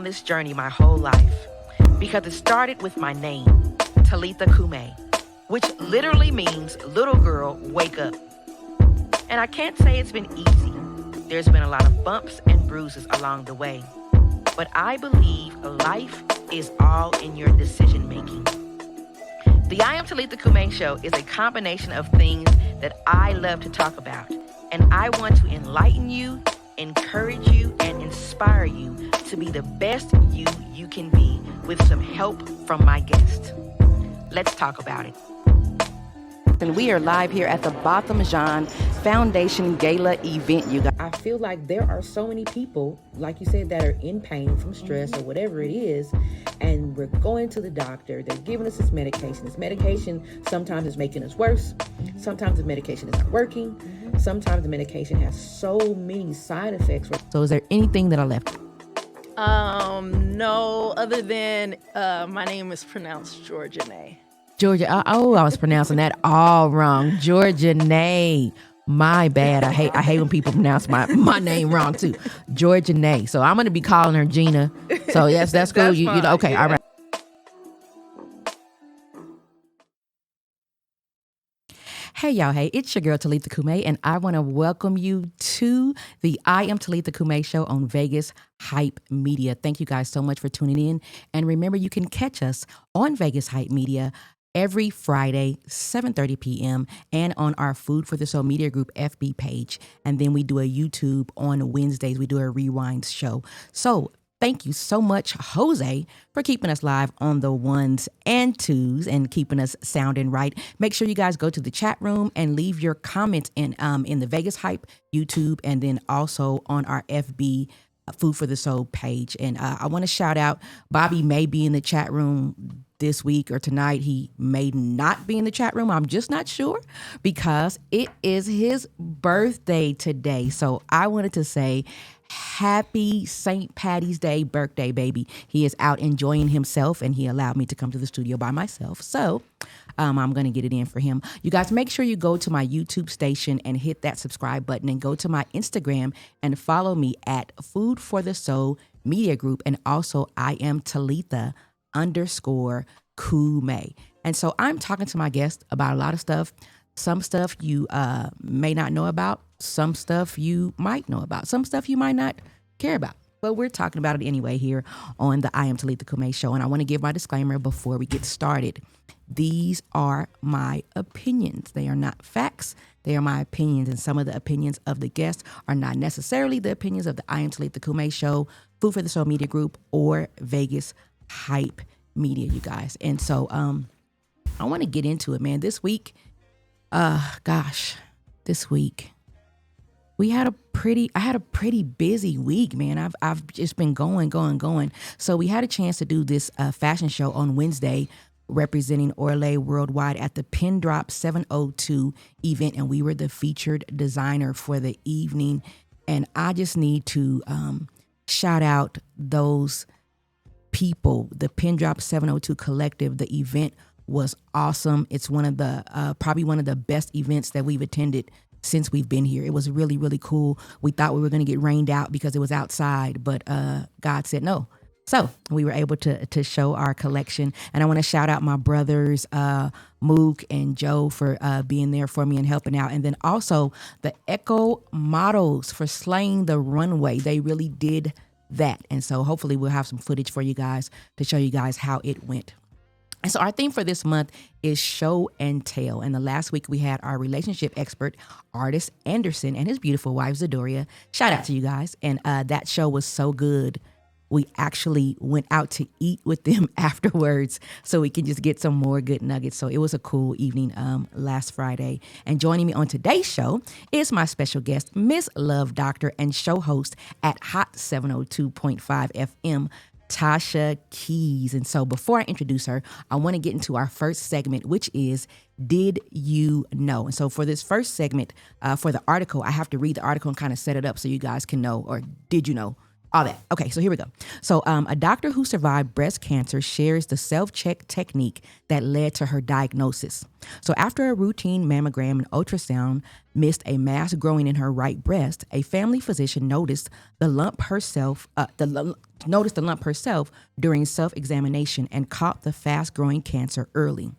on this journey my whole life because it started with my name, Talitha Cumi, which literally means little girl, wake up. And I can't say it's been easy. There's been a lot of bumps and bruises along the way. But I believe life is all in your decision making. The I Am Talitha Cumi show is a combination of things that I love to talk about. And I want to enlighten you, encourage you, and inspire you to be the best you can be with some help from my guest. Let's talk about it. And we are live here at the Botham Jean Foundation Gala event, you guys. I feel like there are so many people, like you said, that are in pain from stress or whatever it is, and we're going to the doctor. They're giving us this medication. This medication sometimes is making us worse. Sometimes the medication is not working. Sometimes the medication has so many side effects. So is there anything that I left? No, other than my name is pronounced Georgia Nay. Georgia, I was pronouncing that all wrong. Georgia Nay. My bad. I hate when people pronounce my name wrong too. Georgia Nay. So I'm gonna be calling her Gina. So yes, that's cool. You know, okay, yeah. All right. Hey y'all, hey, it's your girl Talitha Cumi, and I want to welcome you to the I Am Talitha Cumi show on Vegas Hype Media. Thank you guys so much for tuning in. And remember, you can catch us on Vegas Hype Media every Friday, 7:30 p.m. and on our Food for the Soul Media Group FB page. And then we do a YouTube on Wednesdays. We do a Rewinds show. So thank you so much, Jose, for keeping us live on the ones and twos and keeping us sounding right. Make sure you guys go to the chat room and leave your comments in the Vegas Hype YouTube and then also on our FB Food for the Soul page. And I want to shout out, Bobby may be in the chat room this week or tonight. He may not be in the chat room. I'm just not sure because it is his birthday today. So I wanted to say happy St. Patty's Day birthday, baby. He is out enjoying himself and he allowed me to come to the studio by myself. So I'm going to get it in for him. You guys, make sure you go to my YouTube station and hit that subscribe button and go to my Instagram and follow me at Food for the Soul Media Group. And also I am Talitha _Cumi. And so I'm talking to my guest about a lot of stuff. Some stuff you may not know about. Some stuff you might know about. Some stuff you might not care about. But we're talking about it anyway here on the I Am Talitha Cumi show. And I want to give my disclaimer before we get started. These are my opinions. They are not facts. They are my opinions. And some of the opinions of the guests are not necessarily the opinions of the I Am Talitha Cumi show, Food for the Soul Media Group, or Vegas Hype Media, you guys. And so I want to get into it, man. This week, this week I had a pretty busy week, man. I've just been going. So we had a chance to do this fashion show on Wednesday representing Orlay Worldwide at the Pin Drop 702 event, and we were the featured designer for the evening. And I just need to shout out those people, the Pin Drop 702 collective. The event was awesome. It's one of the probably one of the best events that we've attended since we've been here. It was really, really cool. We thought we were going to get rained out because it was outside, but God said no. So we were able to show our collection. And I want to shout out my brothers, Mook and Joe, for being there for me and helping out. And then also the Echo Models for slaying the runway. They really did that. And so hopefully we'll have some footage for you guys to show you guys how it went. And so our theme for this month is show and tell. And the last week we had our relationship expert, Artist Anderson, and his beautiful wife, Zadoria. Shout out to you guys. And that show was so good. We actually went out to eat with them afterwards so we can just get some more good nuggets. So it was a cool evening last Friday. And joining me on today's show is my special guest, Miss Love Doctor and show host at Hot 702.5 FM, Tasha Keyzz. And so before I introduce her, I want to get into our first segment, which is Did You Know? And so for this first segment, for the article, I have to read the article and kind of set it up so you guys can know, or did you know? all that. Okay, so here we go. So a doctor who survived breast cancer shares the self-check technique that led to her diagnosis. So after a routine mammogram and ultrasound missed a mass growing in her right breast, a family physician noticed the lump herself. Noticed the lump herself during self-examination and caught the fast-growing cancer early.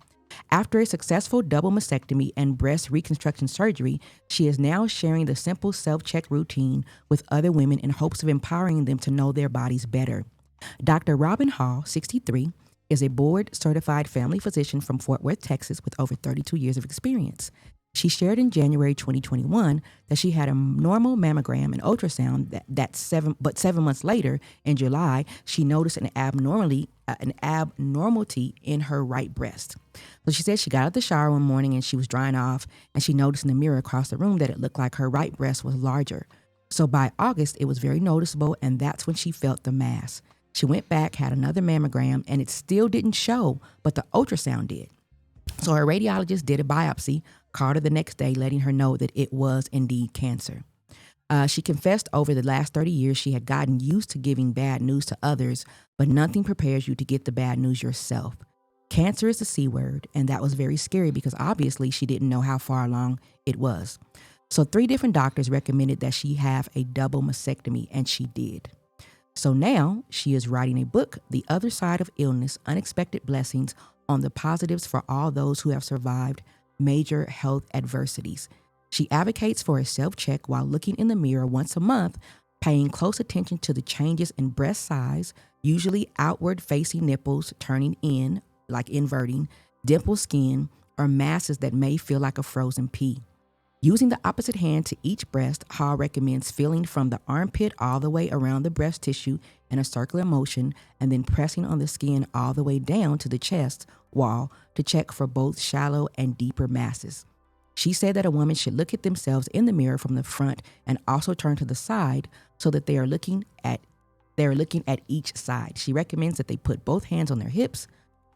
After a successful double mastectomy and breast reconstruction surgery, she is now sharing the simple self-check routine with other women in hopes of empowering them to know their bodies better. Dr. Robin Hall, 63, is a board-certified family physician from Fort Worth, Texas, with over 32 years of experience. She shared in January 2021 that she had a normal mammogram and ultrasound but 7 months later, in July, she noticed an abnormality in her right breast. So she said she got out of the shower one morning and she was drying off, and she noticed in the mirror across the room that it looked like her right breast was larger. So by August, it was very noticeable, and that's when she felt the mass. She went back, had another mammogram, and it still didn't show, but the ultrasound did. So her radiologist did a biopsy, called her the next day, letting her know that it was indeed cancer. She confessed over the last 30 years she had gotten used to giving bad news to others, but nothing prepares you to get the bad news yourself. Cancer is the C word, and that was very scary because obviously she didn't know how far along it was. So 3 different doctors recommended that she have a double mastectomy, and she did. So now she is writing a book, The Other Side of Illness, Unexpected Blessings, on the positives for all those who have survived major health adversities. She advocates for a self-check while looking in the mirror once a month, paying close attention to the changes in breast size, usually outward-facing nipples turning in, like inverting, dimple skin, or masses that may feel like a frozen pea. Using the opposite hand to each breast, Hall recommends feeling from the armpit all the way around the breast tissue in a circular motion, and then pressing on the skin all the way down to the chest wall to check for both shallow and deeper masses. She said that a woman should look at themselves in the mirror from the front and also turn to the side so that they are looking at each side. She recommends that they put both hands on their hips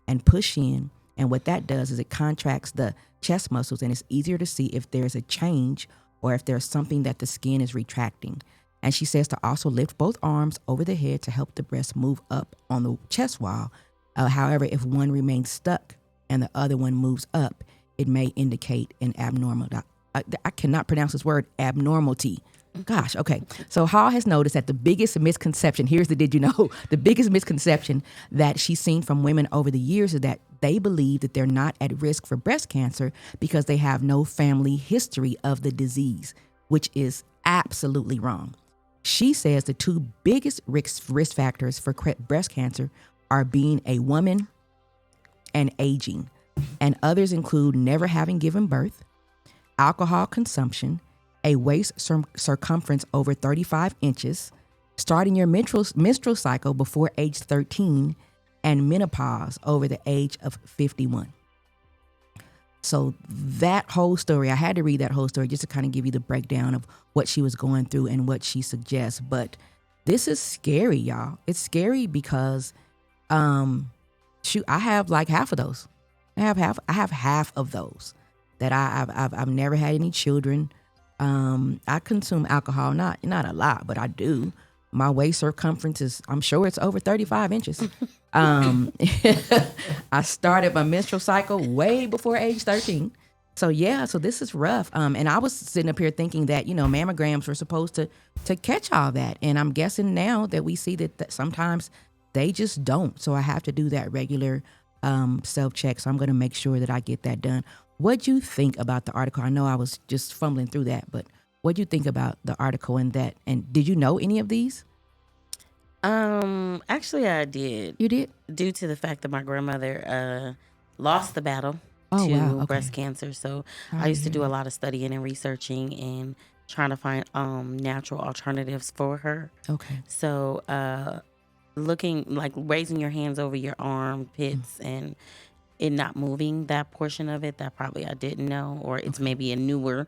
and push in, and what that does is it contracts the chest muscles, and it's easier to see if there's a change or if there's something that the skin is retracting. And she says to also lift both arms over the head to help the breast move up on the chest wall. However, if one remains stuck and the other one moves up, it may indicate an abnormal. I cannot pronounce this word, abnormality. Gosh, okay. So Hall has noticed that the biggest misconception, here's the did you know, the biggest misconception that she's seen from women over the years is that they believe that they're not at risk for breast cancer because they have no family history of the disease, which is absolutely wrong. She says the 2 biggest risk factors for breast cancer are being a woman and aging, and others include never having given birth, alcohol consumption, a waist circumference over 35 inches, starting your menstrual cycle before age 13, and menopause over the age of 51. So that whole story, I had to read that whole story just to kind of give you the breakdown of what she was going through and what she suggests. But this is scary, y'all. It's scary because, I have like half of those. I have half of those that I've never had any children. I consume alcohol, not a lot, but I do. My waist circumference is, I'm sure it's over 35 inches. I started my menstrual cycle way before age 13. So this is rough. And I was sitting up here thinking that, mammograms were supposed to catch all that. And I'm guessing now that we see that sometimes they just don't. So I have to do that regular self-check. So I'm going to make sure that I get that done. What'd you think about the article? I know I was just fumbling through that, but what'd you think about the article and that? And did you know any of these? Actually, I did. You did? Due to the fact that my grandmother lost the battle to breast cancer. So I used to do a lot of studying and researching and trying to find natural alternatives for her. Okay. So looking, like raising your hands over your armpits and it not moving, that portion of it, that probably I didn't know, or it's maybe a newer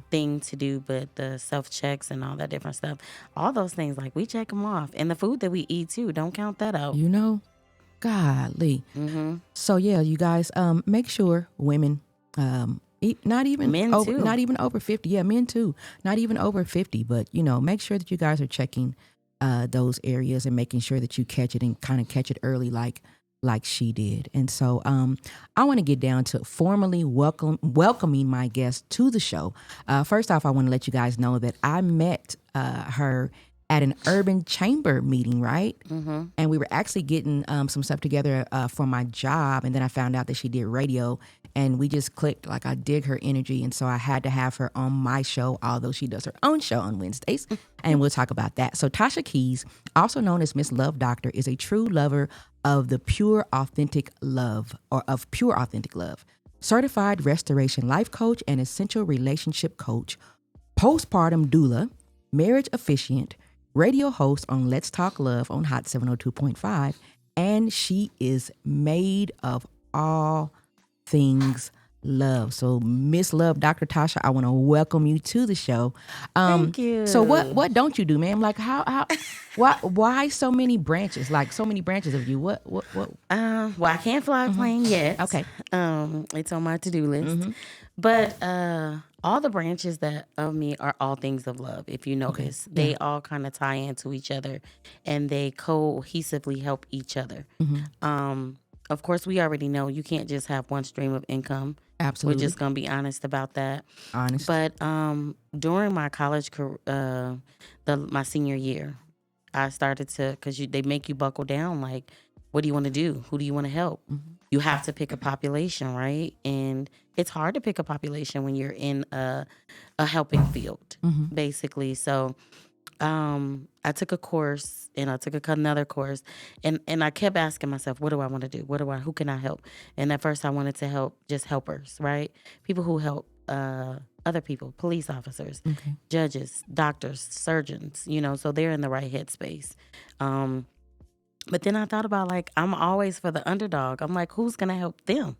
thing to do. But the self-checks and all that different stuff, all those things, like we check them off. And the food that we eat too, don't count that out. Golly. Mm-hmm. So you guys, make sure women, not even men over, too. Not even over 50. Yeah, men too. Not even over 50, but make sure that you guys are checking those areas and making sure that you catch it and kind of catch it early, like she did. And so I want to get down to formally welcoming my guest to the show. First off, I want to let you guys know that I met her at an urban chamber meeting, right? Mm-hmm. And we were actually getting some stuff together for my job. And then I found out that she did radio, and we just clicked. Like, I dig her energy. And so I had to have her on my show, although she does her own show on Wednesdays. And we'll talk about that. So Tasha Keyzz, also known as Miss Love Doctor, is a true lover of the pure, authentic love, or of pure, authentic love. Certified restoration life coach and essential relationship coach, postpartum doula, marriage officiant, radio host on Let's Talk Love on Hot 702.5, and she is made of all things love. So Miss Love, Dr. Tasha, I want to welcome you to the show. Thank you. So what don't you do, ma'am? Like why so many branches? Like so many branches of you. What? Well, I can't fly a plane yet. Okay. It's on my to-do list. But all the branches of me are all things of love. If you notice, they all kind of tie into each other, and they cohesively help each other. Of course, we already know you can't just have one stream of income. Absolutely. We're just gonna be honest about that. Honest. But during my college career, my senior year, I started to, because they make you buckle down. Like, what do you want to do? Who do you want to help? You have to pick a population, right? And it's hard to pick a population when you're in a helping field, basically. So I took a course, and I took another course, and I kept asking myself, what do I want to do? Who can I help? And at first I wanted to help just helpers, right? People who help other people, police officers, judges, doctors, surgeons, so they're in the right headspace. But then I thought about, like, I'm always for the underdog. I'm like, who's going to help them?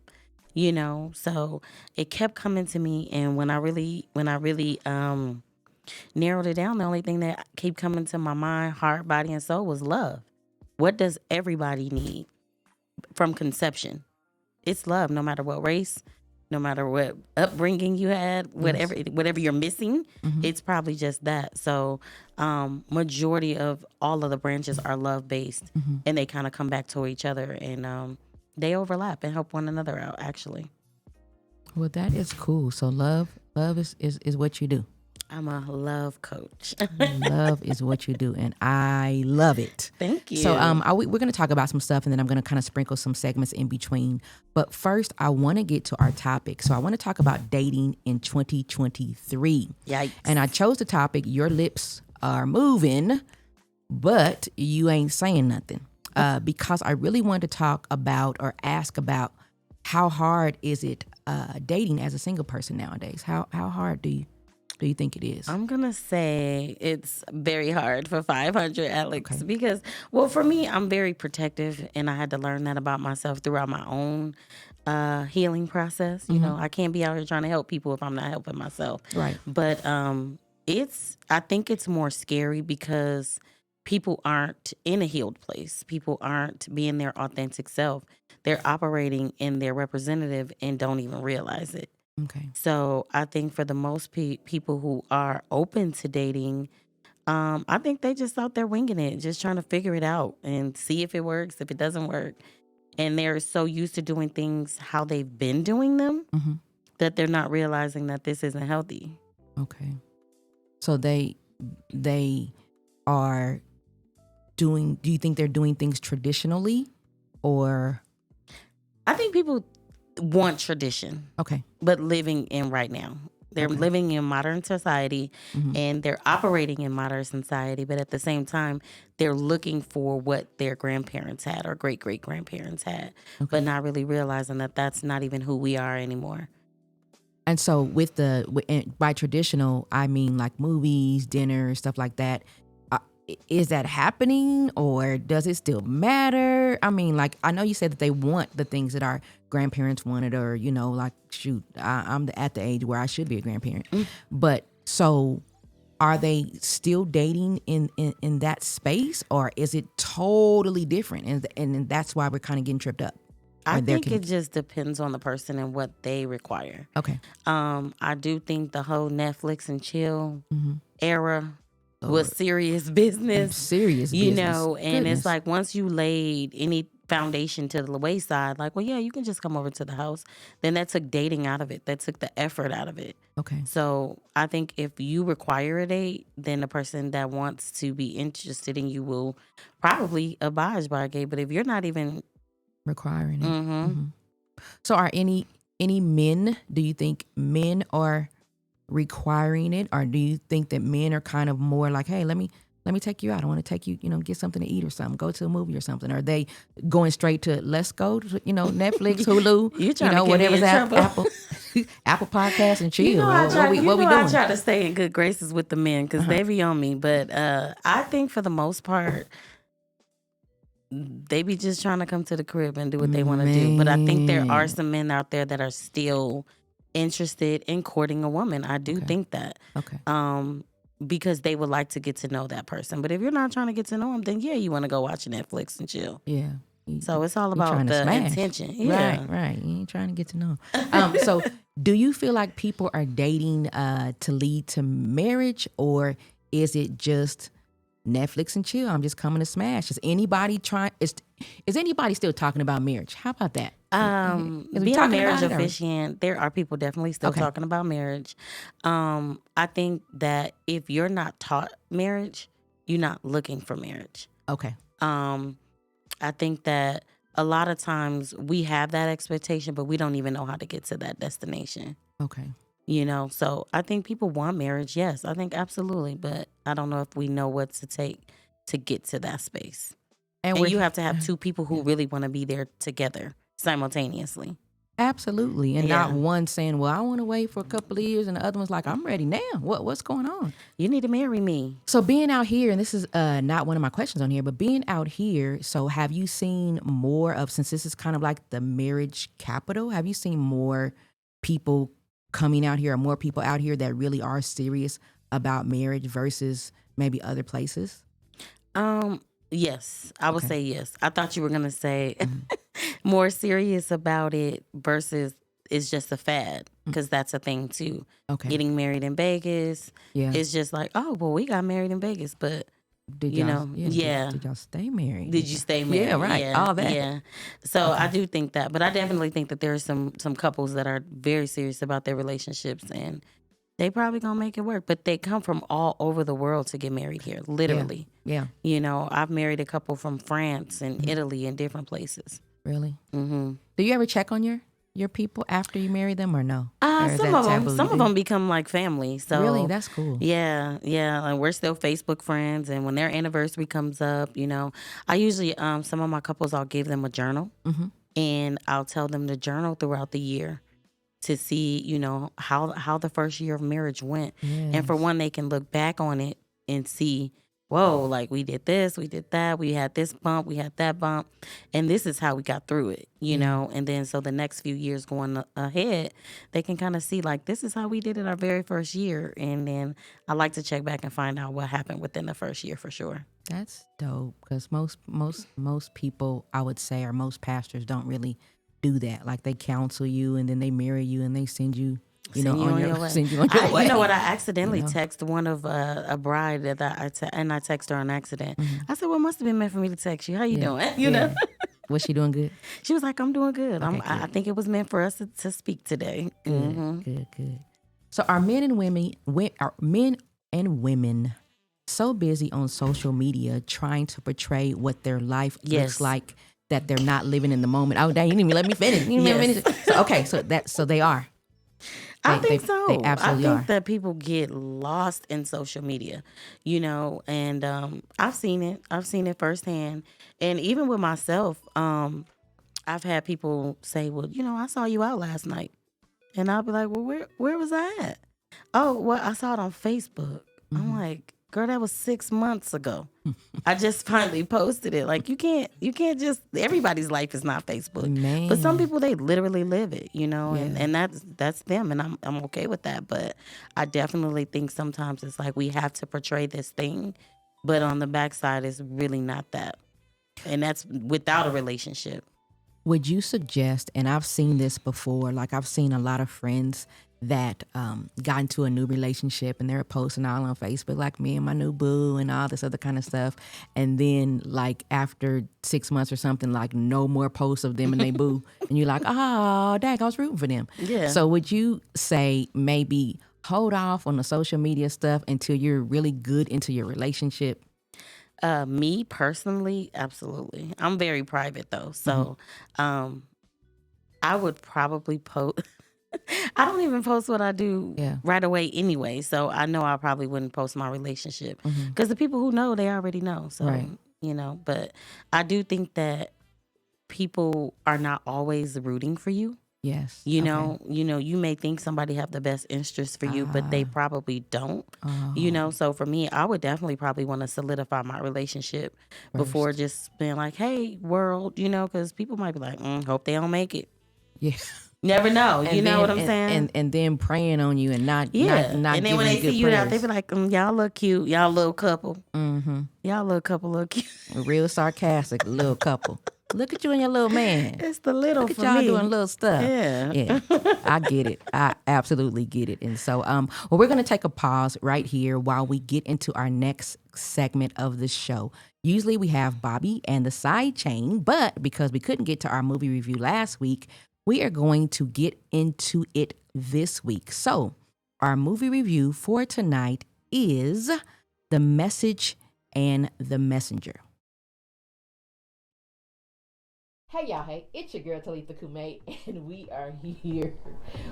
So it kept coming to me. And when I really narrowed it down, the only thing that kept coming to my mind, heart, body, and soul was love. What does everybody need from conception? It's love, no matter what race, no matter what upbringing you had, whatever you're missing, it's probably just that. So majority of all of the branches are love-based, and they kind of come back to each other, and they overlap and help one another out, actually. Well, that is cool. So love is what you do. I'm a love coach. Love is what you do, and I love it. Thank you. So we're going to talk about some stuff, and then I'm going to kind of sprinkle some segments in between. But first, I want to get to our topic. So I want to talk about dating in 2023. Yikes. And I chose the topic, your lips are moving, but you ain't saying nothing. Because I really wanted to talk about or ask about how hard is it dating as a single person nowadays? How hard do you think it is? I'm going to say it's very hard for 500, Alex, because, well, for me, I'm very protective, and I had to learn that about myself throughout my own healing process. You know, I can't be out here trying to help people if I'm not helping myself. Right. But I think it's more scary because people aren't in a healed place. People aren't being their authentic self. They're operating in their representative and don't even realize it. Okay. So I think for the most people who are open to dating, I think they just out there winging it, just trying to figure it out and see if it works, if it doesn't work. And they're so used to doing things how they've been doing them that they're not realizing that this isn't healthy. Okay. So they are doing, do you think they're doing things traditionally, or? I think people want tradition. Okay. But living in right now. They're living in modern society and they're operating in modern society, but at the same time, they're looking for what their grandparents had or great-great-grandparents had, but not really realizing that that's not even who we are anymore. And so by traditional, I mean like movies, dinner, stuff like that. Is that happening, or does it still matter? I mean, like, I know you said that they want the things that our grandparents wanted, or, like, shoot, I'm at the age where I should be a grandparent. But so are they still dating in that space, or is it totally different? And that's why we're kind of getting tripped up. I think it just depends on the person and what they require. Okay. I do think the whole Netflix and chill era was serious business. Serious you business. know, and Goodness. it's like once you laid any foundation to the wayside, like, well, yeah, you can just come over to the house. Then that took dating out of it. That took the effort out of it. Okay. So I think if you require a date, then the person that wants to be interested in you will probably abide by a date. But if you're not even requiring it. So are any men, do you think men are requiring it, or do you think that men are kind of more like, hey, let me take you out, I want to take you, get something to eat or something, go to a movie or something? Are they going straight to let's go to, Netflix, Hulu, you trying to whatever's get me in trouble. Apple Podcasts and chill? What we doing? I try doing? to stay in good graces with the men because they be on me, but I think for the most part they be just trying to come to the crib and do what they want to do. But I think there are some men out there that are still interested in courting a woman. I do think that. Okay. Because they would like to get to know that person. But if you're not trying to get to know them, then yeah, you want to go watch Netflix and chill. Yeah. So it's all about the intention. Yeah. Right. You ain't trying to get to know. So do you feel like people are dating to lead to marriage, or is it just Netflix and chill? I'm just coming to smash. Is anybody still talking about marriage? How about that? Being a marriage officiant, there are people definitely still talking about marriage. I think that if you're not taught marriage, you're not looking for marriage. Okay. I think that a lot of times we have that expectation, but we don't even know how to get to that destination. Okay. So I think people want marriage. Yes, I think absolutely. But I don't know if we know what to take to get to that space. And you have to have two people who really want to be there together simultaneously. Absolutely. And not one saying, well, I want to wait for a couple of years, and the other one's like, I'm ready now. What's going on? You need to marry me. So being out here, and this is not one of my questions on here, but being out here, so have you seen more of, since this is kind of like the marriage capital, have you seen more people coming out here, or more people out here that really are serious about marriage versus maybe other places? Yes, I would say yes. I thought you were going to say more serious about it versus it's just a fad, because that's a thing too. Okay. Getting married in Vegas. Yeah. It's just like, oh, well, we got married in Vegas, but did y'all stay married? Did you stay married? Yeah, right. Yeah, all that. Yeah. So I do think that, but I definitely think that there are some couples that are very serious about their relationships, and they probably gonna make it work. But they come from all over the world to get married here, literally. Yeah. I've married a couple from France and Italy and different places. Really? Mm-hmm. Do you ever check on your people after you marry them, or no? Some of them become like family. So really, that's cool. Yeah. Like, we're still Facebook friends, and when their anniversary comes up, I usually some of my couples, I'll give them a journal, and I'll tell them to journal throughout the year to see, how the first year of marriage went, and for one, they can look back on it and see, whoa, like, we did this, we did that, we had this bump, we had that bump, and this is how we got through it, and then so the next few years going ahead, they can kind of see, like, this is how we did it our very first year, and then I like to check back and find out what happened within the first year for sure. That's dope, because most people, I would say, or most pastors don't really do that. Like, they counsel you and then they marry you and they send you send you on your way. You know what? I accidentally text one of a bride that I text her on accident. I said, well, it must have been meant for me to text you. How you doing? You know? Was she doing good? She was like, I'm doing good. Okay, I think it was meant for us to speak today. Good. So are men and women so busy on social media trying to portray what their life looks like, that they're not living in the moment? Oh, dang, you didn't even let me finish. So they are. I think so. They absolutely are. I think that people get lost in social media, and I've seen it. I've seen it firsthand. And even with myself, I've had people say, well, I saw you out last night. And I'll be like, well, where was I at? Oh, well, I saw it on Facebook. I'm like, girl, that was 6 months ago. I just finally posted it. Like, you can't just, everybody's life is not Facebook. Man. But some people, they literally live it, and that's them, and I'm okay with that. But I definitely think sometimes it's like we have to portray this thing, but on the backside, it's really not that. And that's without a relationship. Would you suggest, and I've seen this before, like I've seen a lot of friends that got into a new relationship and they're posting all on Facebook, like me and my new boo and all this other kind of stuff. And then like after 6 months or something, like no more posts of them and they boo. And you're like, oh, dang, I was rooting for them. Yeah. So would you say maybe hold off on the social media stuff until you're really good into your relationship? Me personally, absolutely. I'm very private though. So I would probably post. I don't even post what I do right away anyway. So I know I probably wouldn't post my relationship because the people who know, they already know. So, you know, but I do think that people are not always rooting for you. Yes. You know, you may think somebody have the best interest for you, but they probably don't. You know, so for me, I would definitely probably want to solidify my relationship before just being like, hey, world, you know, because people might be like, hope they don't make it. Yeah. Never know. And you know then, what I'm saying? And then praying on you and not and then when they see you out, they be like, y'all look cute. Y'all little couple. Y'all little couple look cute. Real sarcastic little couple. Look at you and your little man. It's the little Look at for y'all me. doing little stuff. Yeah. I get it. I absolutely get it. And so, well, we're going to take a pause right here while we get into our next segment of the show. Usually we have Bobby and the side chain, but because we couldn't get to our movie review last week, we are going to get into it this week. So our movie review for tonight is The Message and the Messenger. Hey y'all, hey, it's your girl Talitha and we are here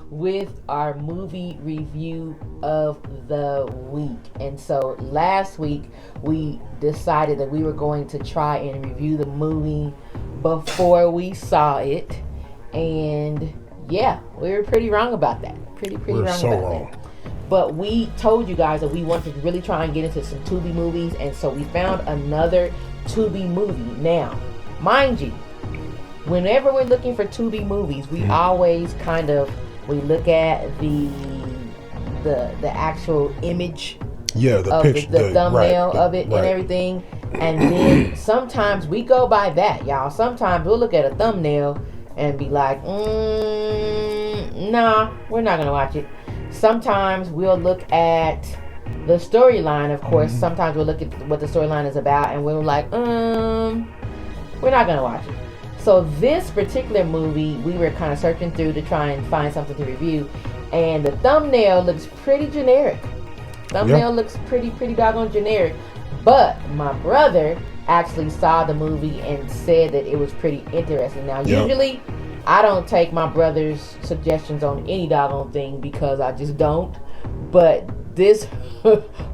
with our movie review of the week. And so last week we decided that we were going to try and review the movie before we saw it. And yeah, we were pretty wrong about that. Pretty we're wrong so about wrong. that. But we told you guys that we wanted to really try and get into some Tubi movies, and so we found another Tubi movie. Now, mind you, whenever we're looking for Tubi movies, we always we look at the actual image, the picture, the thumbnail of it and everything, and then sometimes we go by that, y'all. Sometimes we'll look at a thumbnail and be like, nah, we're not gonna watch it. Sometimes we'll look at the storyline, of course. Sometimes we'll look at what the storyline is about, and we're like, we're not gonna watch it. So this particular movie, we were kind of searching through to try and find something to review, and the thumbnail looks pretty generic. Looks pretty doggone generic. But my brother actually saw the movie and said that it was pretty interesting. Now, usually I don't take my brother's suggestions on any doggone thing because I just don't. But this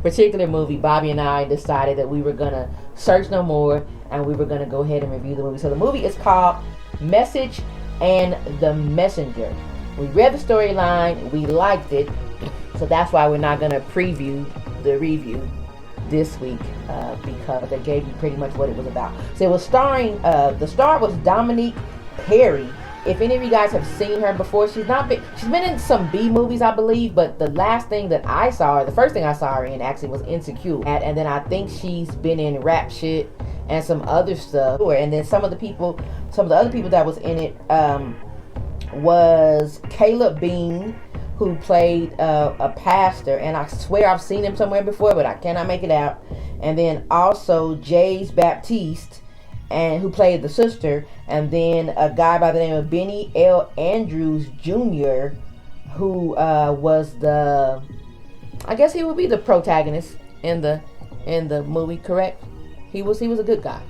particular movie, Bobby and I decided that we were going to search no more and we were going to go ahead and review the movie. So the movie is called Message and the Messenger. We read the storyline, we liked it, so that's why we're not going to preview the review this week because they gave you pretty much what it was about. So it was starring, the star was Dominique Perry. If any of you guys have seen her before, she's been in some B movies, I believe, but the last thing that I saw her, the first thing I saw her in actually was Insecure. And then I think she's been in Rap Shit and some other stuff. And then some of the other people that was in it was Caleb Bean, who played a pastor, and I swear I've seen him somewhere before, but I cannot make it out. And then also Jays Baptiste, and who played the sister, and then a guy by the name of Benny L. Andrews Jr., who was I guess he would be the protagonist in the movie, correct? He was a good guy.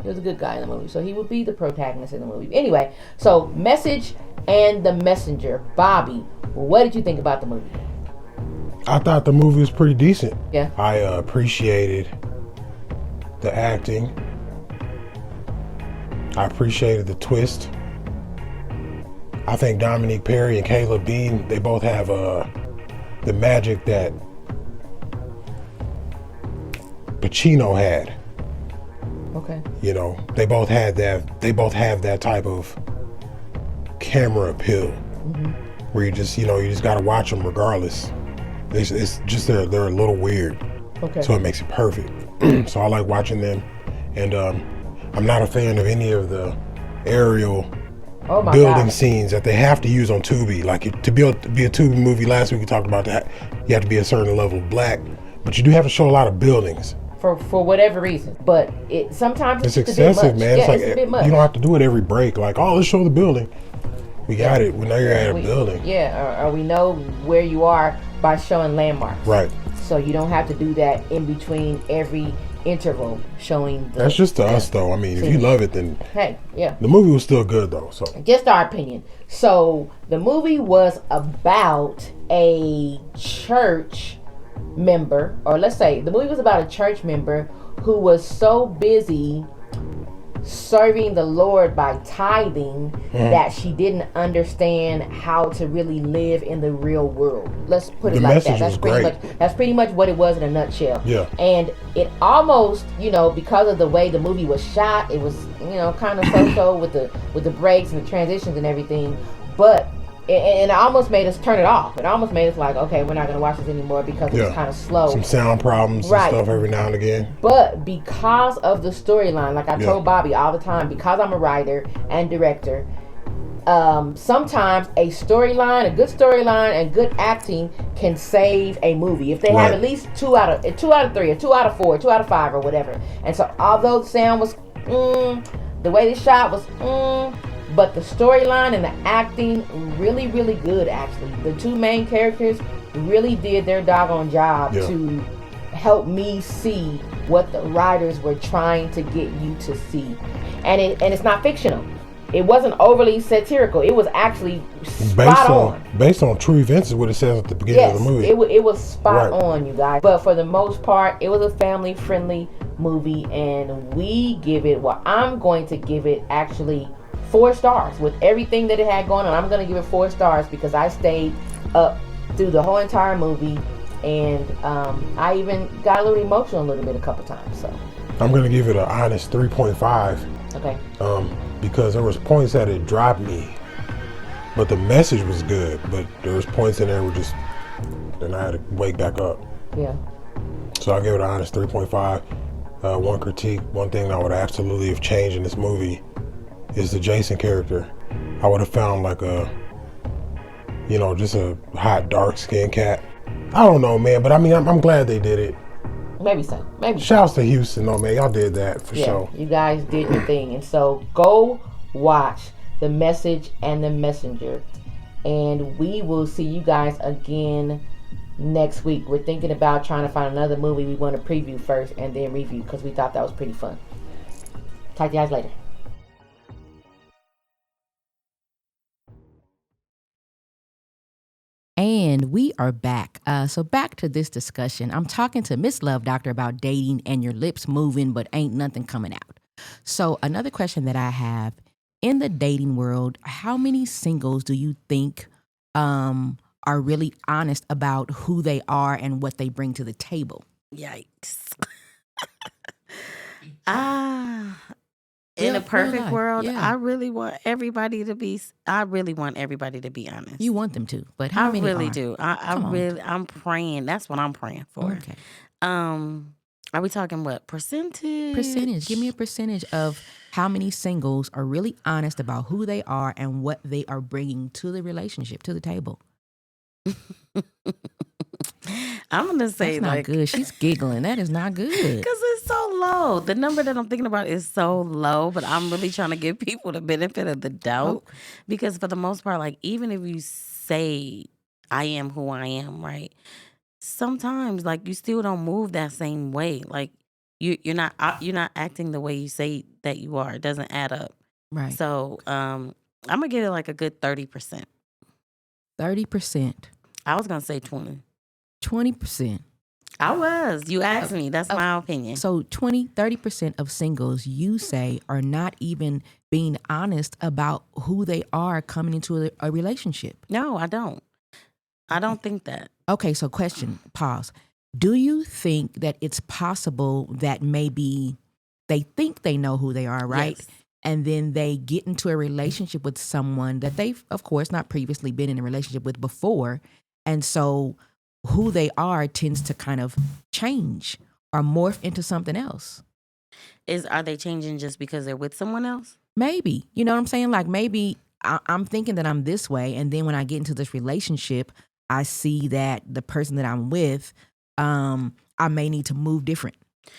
He was a good guy in the movie, so he would be the protagonist in the movie. Anyway, so Message and the Messenger. Bobby, what did you think about the movie? I thought the movie was pretty decent. Yeah. I appreciated the acting. I appreciated the twist. I think Dominique Perry and Caleb Bean, they both have the magic that Pacino had. Okay. You know, they both have that type of camera appeal, where you just gotta watch them regardless. It's just they're a little weird. Okay. So it makes it perfect. So I like watching them, and I'm not a fan of any of the aerial building gosh. scenes that they have to use on Tubi. Like to be a Tubi movie, last week we talked about that. You have to be a certain level of black, but you do have to show a lot of buildings. For whatever reason. But sometimes it's excessive, man. Yeah, it's like it's a bit much. You don't have to do it every break. Like, oh, let's show the building. We got it. We know you're at a building. Yeah, or we know where you are by showing landmarks. Right. So you don't have to do that in between every interval showing That's just to us, though. I mean, if you love it, then hey, yeah. The movie was still good, though. So just our opinion. So the movie was about a church member, or let's say the movie was about a church member who was so busy serving the Lord by tithing that she didn't understand how to really live in the real world. Let's put it like that. That's pretty much what it was in a nutshell. Yeah. And it almost, because of the way the movie was shot, it was, kind of so with the breaks and the transitions and everything. But it almost made us turn it off. It almost made us like, okay, we're not going to watch this anymore because it's kind of slow. Some sound problems and stuff every now and again. But because of the storyline, like I told Bobby all the time, because I'm a writer and director, sometimes a good storyline and good acting can save a movie. If they have at least 2 out of 3, or 2 out of 4, 2 out of 5 or whatever. And so although the sound was the way the shot was but the storyline and the acting really, really good, actually. The 2 main characters really did their doggone job to help me see what the writers were trying to get you to see. And it's not fictional. It wasn't overly satirical. It was actually spot on. Based on true events is what it says at the beginning of the movie. It was spot on, you guys. But for the most part, it was a family-friendly movie, and I'm going to give it actually 4 stars with everything that it had going on. I'm going to give it 4 stars because I stayed up through the whole entire movie, and I even got a little emotional a little bit a couple times. So I'm going to give it an honest 3.5. Okay. Because there was points that it dropped me, but the message was good. But there was points in there where then I had to wake back up. Yeah. So I'll give it an honest 3.5. One critique, one thing I would absolutely have changed in this movie is the Jason character. I would have found like just a hot, dark-skinned cat. I don't know, man, but I mean, I'm glad they did it. Maybe so. Shouts to Houston, though, man. Y'all did that for sure. You guys did your thing. And so go watch The Message and the Messenger. And we will see you guys again next week. We're thinking about trying to find another movie we want to preview first and then review because we thought that was pretty fun. Talk to you guys later. And we are back. So back to this discussion. I'm talking to Miss Love Doctor about dating and your lips moving, but ain't nothing coming out. So another question that I have, in the dating world, how many singles do you think are really honest about who they are and what they bring to the table? Yikes. In a perfect world, I really want everybody to be honest. You want them to, but how many really are? do. I'm praying. That's what I'm praying for. Okay. Are we talking what percentage? Percentage. Give me a percentage of how many singles are really honest about who they are and what they are bringing to the relationship, to the table. I'm gonna say that's not good. She's giggling. That is not good because it's so low. The number that I'm thinking about is so low, but I'm really trying to give people the benefit of the doubt because for the most part, like even if you say I am who I am, right? Sometimes like you still don't move that same way. Like you're not acting the way you say that you are. It doesn't add up. Right. So I'm gonna give it like a good 30%. 30%. I was gonna say 20. 20%. I was. You asked me. That's my opinion. So 30% of singles you say are not even being honest about who they are coming into a relationship. No, I don't. I don't think that. Okay, so question, pause. Do you think that it's possible that maybe they think they know who they are, right? Yes. And then they get into a relationship with someone that they've, of course, not previously been in a relationship with before. And so who they are tends to kind of change or morph into something else. Are they changing just because they're with someone else? Maybe. You know what I'm saying? Like maybe I'm thinking that I'm this way, and then when I get into this relationship, I see that the person that I'm with, I may need to move different.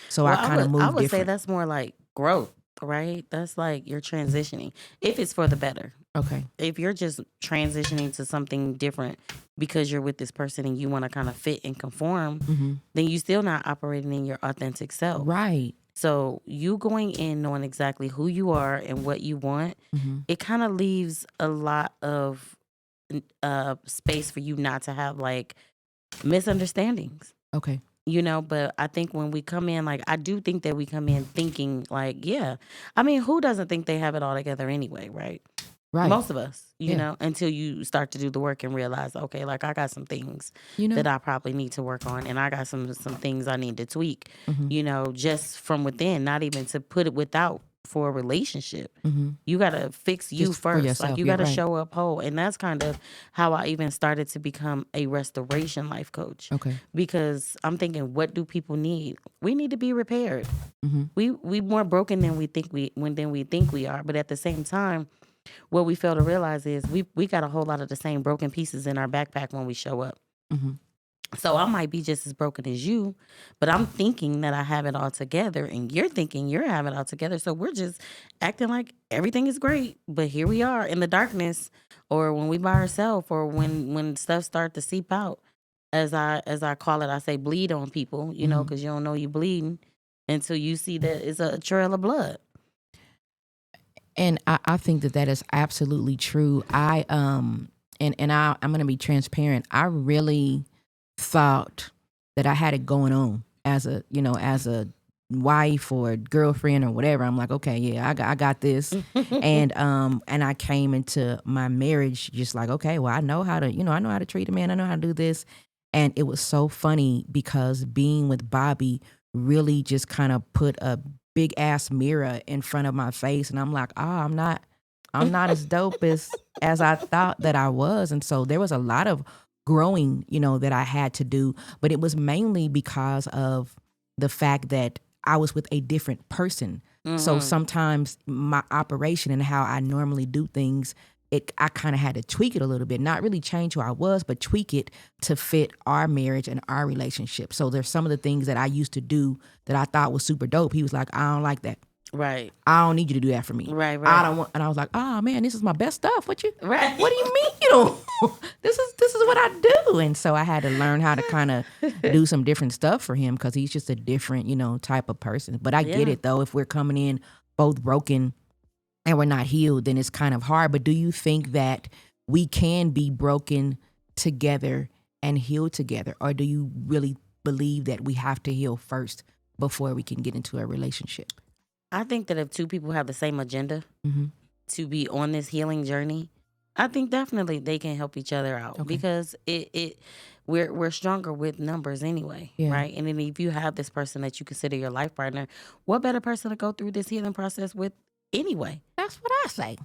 So I kind of move I would different. say that's more like growth, right? That's like you're transitioning. If it's for the better. Okay. If you're just transitioning to something different because you're with this person and you want to kind of fit and conform, then you're still not operating in your authentic self. Right. So you going in knowing exactly who you are and what you want, it kind of leaves a lot of space for you not to have like misunderstandings. Okay. You know, but I think when we come in, like, I do think that we come in thinking, like, yeah. I mean, who doesn't think they have it all together anyway, right? Right. Most of us, you know, until you start to do the work and realize, okay, like, I got some things that I probably need to work on, and I got some things I need to tweak, you know, just from within, not even to put it without for a relationship. You got to fix you Just for first. yourself. Like, you Yeah, got to right. show up whole. And that's kind of how I even started to become a restoration life coach. Okay. Because I'm thinking, what do people need? We need to be repaired. We more broken than we think we are. But at the same time, what we fail to realize is we got a whole lot of the same broken pieces in our backpack when we show up. So I might be just as broken as you, but I'm thinking that I have it all together, and you're thinking you're having it all together. So we're just acting like everything is great, but here we are in the darkness, or when we by ourselves, or when stuff start to seep out, as I call it, I say bleed on people, you know, because you don't know you bleeding until you see that it's a trail of blood. And I think that is absolutely true. I'm going to be transparent. I really thought that I had it going on as a wife or girlfriend or whatever. I'm like, okay, yeah, I got this. and I came into my marriage just like, okay, well, I know how to treat a man. I know how to do this. And it was so funny because being with Bobby really just kind of put a big ass mirror in front of my face, and I'm like, I'm not as dope as I thought that I was. And so there was a lot of growing, that I had to do, but it was mainly because of the fact that I was with a different person. So sometimes my operation and how I normally do things, I kind of had to tweak it a little bit, not really change who I was, but tweak it to fit our marriage and our relationship. So there's some of the things that I used to do that I thought was super dope. He was like, I don't like that. Right. I don't need you to do that for me. Right. I don't want. And I was like, oh man, this is my best stuff. What do you mean you don't? This is what I do. And so I had to learn how to kind of do some different stuff for him because he's just a different, type of person. But I get it though. If we're coming in both broken and we're not healed, then it's kind of hard. But do you think that we can be broken together and heal together? Or do you really believe that we have to heal first before we can get into a relationship? I think that if two people have the same agenda to be on this healing journey, I think definitely they can help each other out because we're stronger with numbers anyway, right? And then if you have this person that you consider your life partner, what better person to go through this healing process with anyway? That's what I say.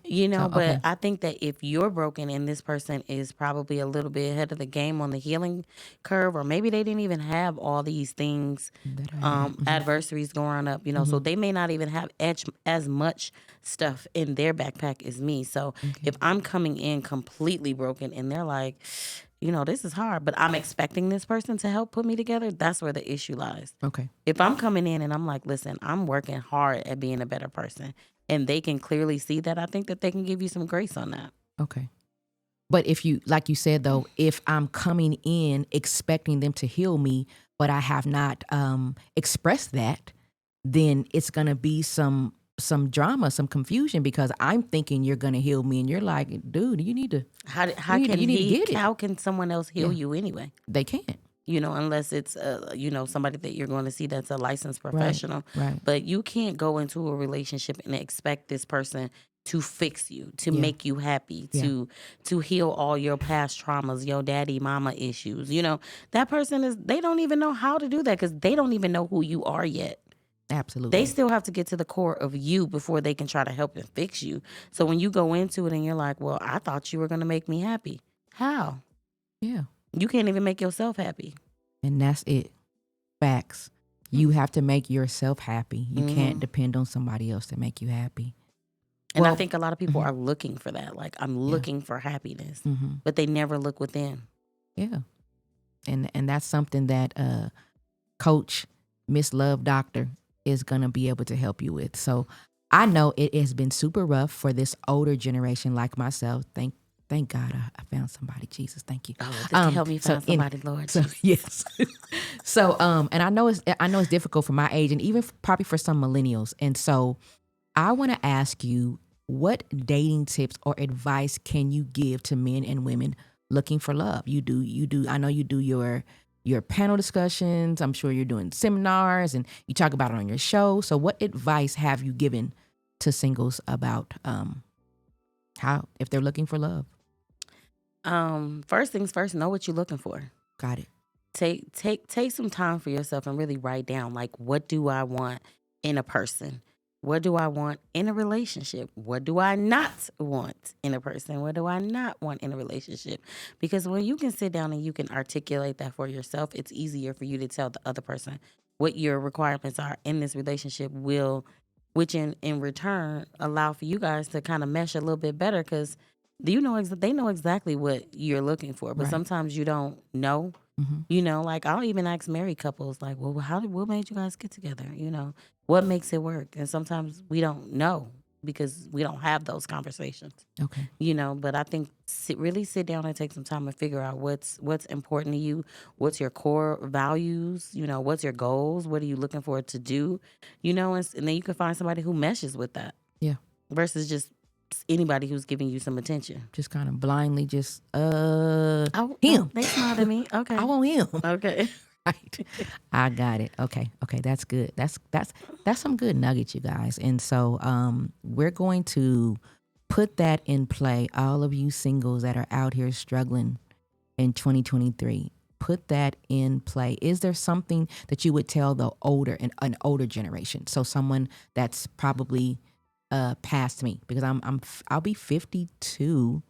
But I think that if you're broken and this person is probably a little bit ahead of the game on the healing curve, or maybe they didn't even have all these things, adversaries growing up, so they may not even have as much stuff in their backpack as me. So if I'm coming in completely broken and they're like, this is hard, but I'm expecting this person to help put me together, that's where the issue lies. Okay. If I'm coming in and I'm like, listen, I'm working hard at being a better person, and they can clearly see that, I think that they can give you some grace on that. Okay. But if you, like you said, though, if I'm coming in expecting them to heal me, but I have not expressed that, then it's going to be some drama, some confusion, because I'm thinking you're going to heal me, and you're like, dude, you need to. How can to get it? How can someone else heal you anyway? They can't. Unless it's, somebody that you're going to see that's a licensed professional. Right. But you can't go into a relationship and expect this person to fix you, to make you happy, to heal all your past traumas, your daddy, mama issues. That person they don't even know how to do that because they don't even know who you are yet. Absolutely. They still have to get to the core of you before they can try to help and fix you. So when you go into it and you're like, well, I thought you were going to make me happy. How? Yeah. You can't even make yourself happy. And that's it. Facts. You have to make yourself happy. You can't depend on somebody else to make you happy. And I think a lot of people are looking for that. Like, I'm looking for happiness, but they never look within. Yeah. And that's something that Coach Miss Love Doctor is going to be able to help you with. So I know it has been super rough for this older generation like myself. Thank God I found somebody. Jesus, thank you. Oh, help me find somebody, Lord. So yes. So and I know it's difficult for my age and even probably for some millennials. And so I want to ask you, what dating tips or advice can you give to men and women looking for love? You do. I know you do your panel discussions. I'm sure you're doing seminars and you talk about it on your show. So what advice have you given to singles about how, if they're looking for love? First things first, know what you're looking for. Got it. Take some time for yourself and really write down, like, what do I want in a person? What do I want in a relationship? What do I not want in a person? What do I not want in a relationship? Because when you can sit down and you can articulate that for yourself, it's easier for you to tell the other person what your requirements are in this relationship, which in return allow for you guys to kind of mesh a little bit better, because they know exactly what you're looking for, but sometimes you don't know. You know, like, I'll even ask married couples, like, well, what made you guys get together? You know, what makes it work? And sometimes we don't know because we don't have those conversations. Okay. You know, but I think really sit down and take some time and figure out what's important to you, what's your core values, you know, what's your goals, what are you looking for to do, you know, and then you can find somebody who meshes with that. Yeah. Versus just anybody who's giving you some attention. Just kind of blindly just him. They smiled at me. Okay. I want him. Okay. Right. I got it. Okay. That's good. That's some good nuggets, you guys. And so we're going to put that in play. All of you singles that are out here struggling in 2023, put that in play. Is there something that you would tell an older generation? So someone that's probably past me, because I'll be 52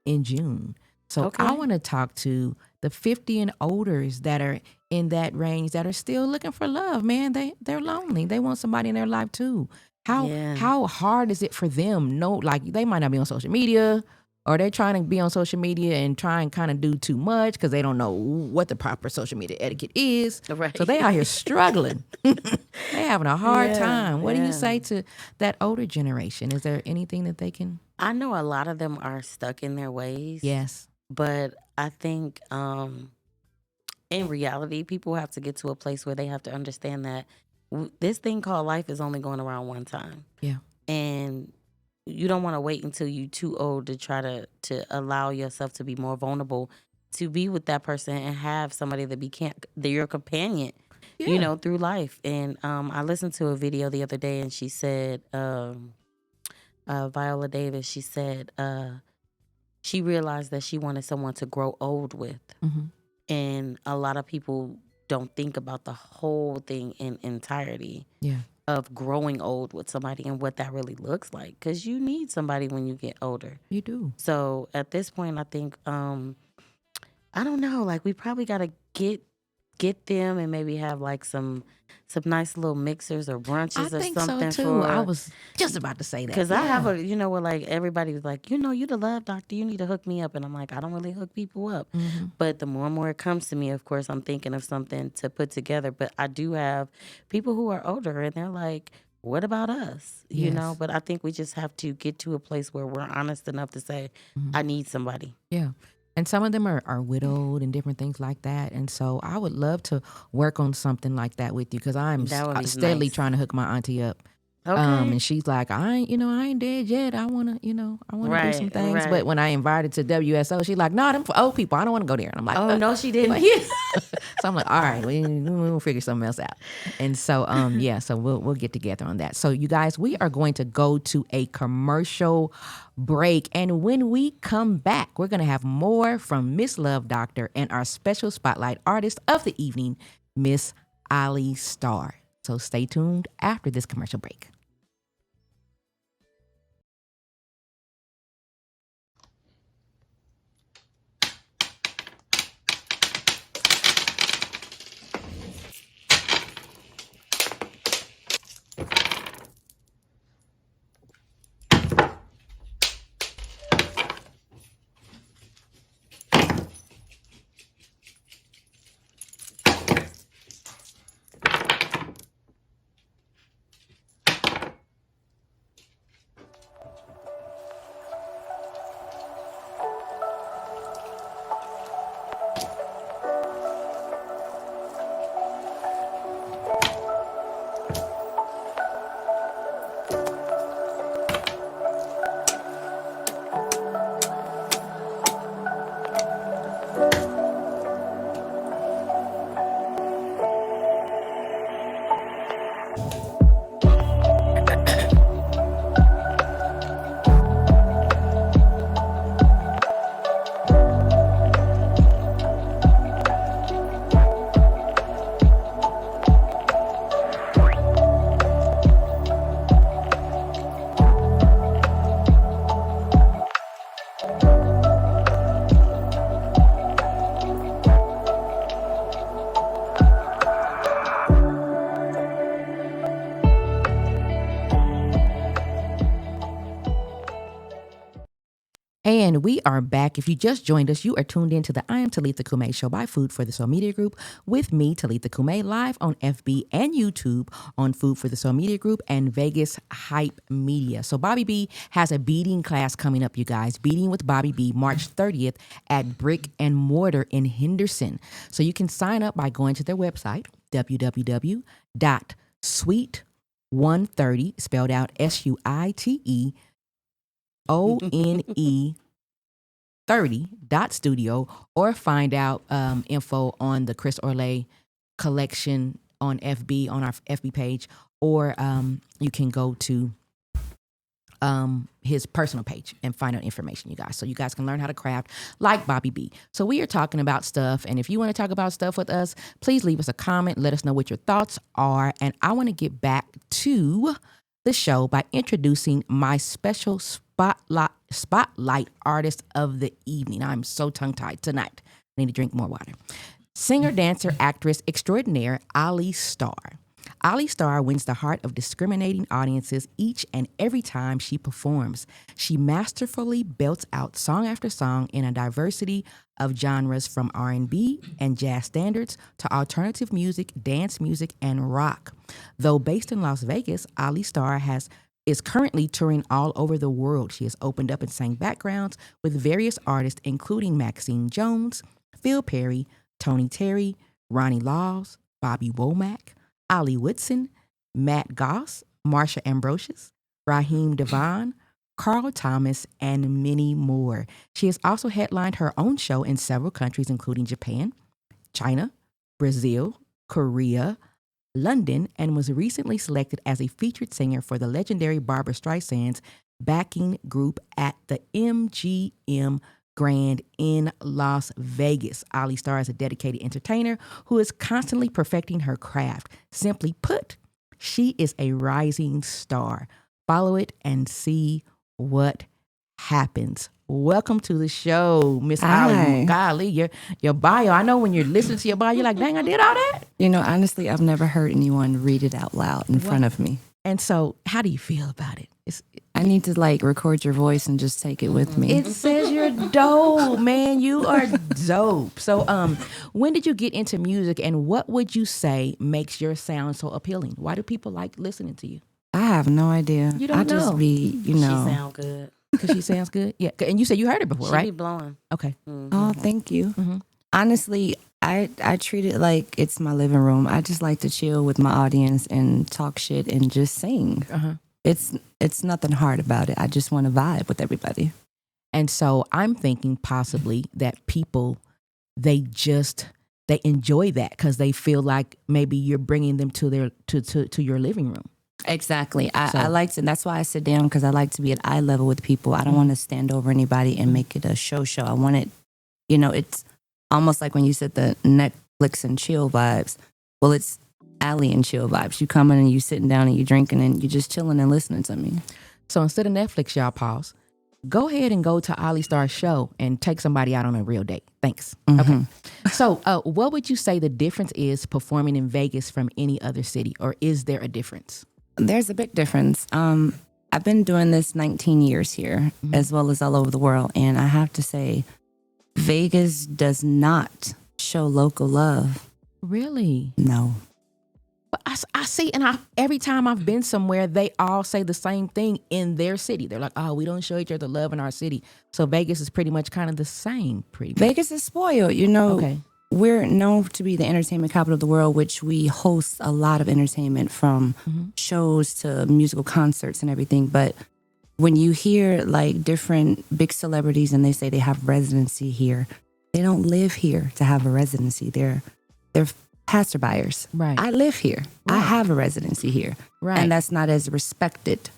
in June. So I want to talk to the 50 and olders that are in that range that are still looking for love, man. They're lonely. They want somebody in their life too. How hard is it for them? No, like, they might not be on social media, or they're trying to be on social media and try and kind of do too much because they don't know what the proper social media etiquette is. Right. So they out here struggling. They having a hard time. What do you say to that older generation? Is there anything that they can? I know a lot of them are stuck in their ways. Yes. But I think in reality, people have to get to a place where they have to understand that this thing called life is only going around one time. Yeah. And you don't want to wait until you're too old to try to allow yourself to be more vulnerable, to be with that person and have somebody they're your companion, you know, through life. And I listened to a video the other day, and she said, Viola Davis, she said she realized that she wanted someone to grow old with. And a lot of people don't think about the whole thing in entirety. Yeah. Of growing old with somebody and what that really looks like, because you need somebody when you get older. You do. So at this point, I think I don't know, like, we probably got to get them and maybe have like some nice little mixers or brunches or something. I think so too. I was just about to say that, because I have a, you know, where like everybody was like, you know, you the love doctor, you need to hook me up, and I'm like, I don't really hook people up. But the more and more it comes to me, of course, I'm thinking of something to put together. But I do have people who are older, and they're like, what about us? You know, but I think we just have to get to a place where we're honest enough to say, I need somebody. Yeah. And some of them are widowed and different things like that. And so I would love to work on something like that with you, because I'm steadily trying to hook my auntie up. Okay. And she's like, I ain't dead yet. I want to do some things. Right. But when I invited to WSO, she's like, no, them for old people. I don't want to go there. And I'm like, oh, no, she didn't. So I'm like, all right, we'll figure something else out. And so, so we'll get together on that. So you guys, we are going to go to a commercial break. And when we come back, we're going to have more from Miss Love Doctor and our special spotlight artist of the evening, Miss Alli Starr. So stay tuned after this commercial break. And we are back. If you just joined us, you are tuned in to the I Am Talitha Kume show by Food for the Soul Media Group with me, Talitha Kume, live on FB and YouTube on Food for the Soul Media Group and Vegas Hype Media. So Bobby B has a beading class coming up, you guys. Beading with Bobby B, March 30th at Brick and Mortar in Henderson. So you can sign up by going to their website, www.suite130, spelled out SUITE, ONE 30.studio, or find out info on the Chris Orlay collection on FB, on our FB page, or you can go to his personal page and find out information, you guys. So you guys can learn how to craft like Bobby B. So we are talking about stuff, and if you want to talk about stuff with us, please leave us a comment. Let us know what your thoughts are. And I want to get back to the show by introducing my special spotlight artist of the evening. I'm so tongue-tied tonight. I need to drink more water. Singer, dancer, actress extraordinaire, Alli Starr. Alli Starr wins the heart of discriminating audiences each and every time she performs. She masterfully belts out song after song in a diversity of genres, from R&B and jazz standards to alternative music, dance music, and rock. Though based in Las Vegas, Alli Starr is currently touring all over the world. She has opened up and sang backgrounds with various artists, including Maxine Jones, Phil Perry, Tony Terry, Ronnie Laws, Bobby Womack, Ollie Woodson, Matt Goss, Marsha Ambrosius, Raheem Devon, Carl Thomas, and many more. She has also headlined her own show in several countries, including Japan, China, Brazil, Korea, London, and was recently selected as a featured singer for the legendary Barbra Streisand's backing group at the MGM Grand in Las Vegas. Alli Starr is a dedicated entertainer who is constantly perfecting her craft. Simply put, she is a rising star. Follow it and see what happens. Welcome to the show, Miss Alli. Golly, your bio. I know when you're listening to your bio, you're like, dang, I did all that. You know, honestly, I've never heard anyone read it out loud in front of me. And so, how do you feel about it? I need to record your voice and just take it with me. It says you're dope, man. You are dope. So, when did you get into music, and what would you say makes your sound so appealing? Why do people like listening to you? I have no idea. You don't know. Just be, She sound good. Because she sounds good? Yeah. And you said you heard it before, She right? be blowing. Okay. Mm-hmm. Oh, thank you. Mm-hmm. Honestly, I treat it like it's my living room. I just like to chill with my audience and talk shit and just sing. Uh-huh. It's nothing hard about it. I just want to vibe with everybody. And so I'm thinking possibly that people, they enjoy that because they feel like maybe you're bringing them to their to your living room. Exactly. I like to, that's why I sit down, because I like to be at eye level with people. I don't want to stand over anybody and make it a show. I want it, it's almost like when you said the Netflix and chill vibes. Well, it's Alli and chill vibes. You come in and you sitting down and you drinking and you just chilling and listening to me. So instead of Netflix, y'all pause. Go ahead and go to Alli Starr's show and take somebody out on a real date. Thanks. Mm-hmm. Okay. So what would you say the difference is performing in Vegas from any other city, or is there a difference? There's a big difference. I've been doing this 19 years here, as well as all over the world. And I have to say, Vegas does not show local love. Really? No. But I see, and every time I've been somewhere, they all say the same thing in their city. They're like, oh, we don't show each other love in our city. So Vegas is pretty much kind of the same. Vegas is spoiled, Okay. We're known to be the entertainment capital of the world, which we host a lot of entertainment, from shows to musical concerts and everything. But when you hear different big celebrities and they say they have residency here, they don't live here to have a residency. They're passerbyers. Right. I live here. Right. I have a residency here. Right. And that's not as respected.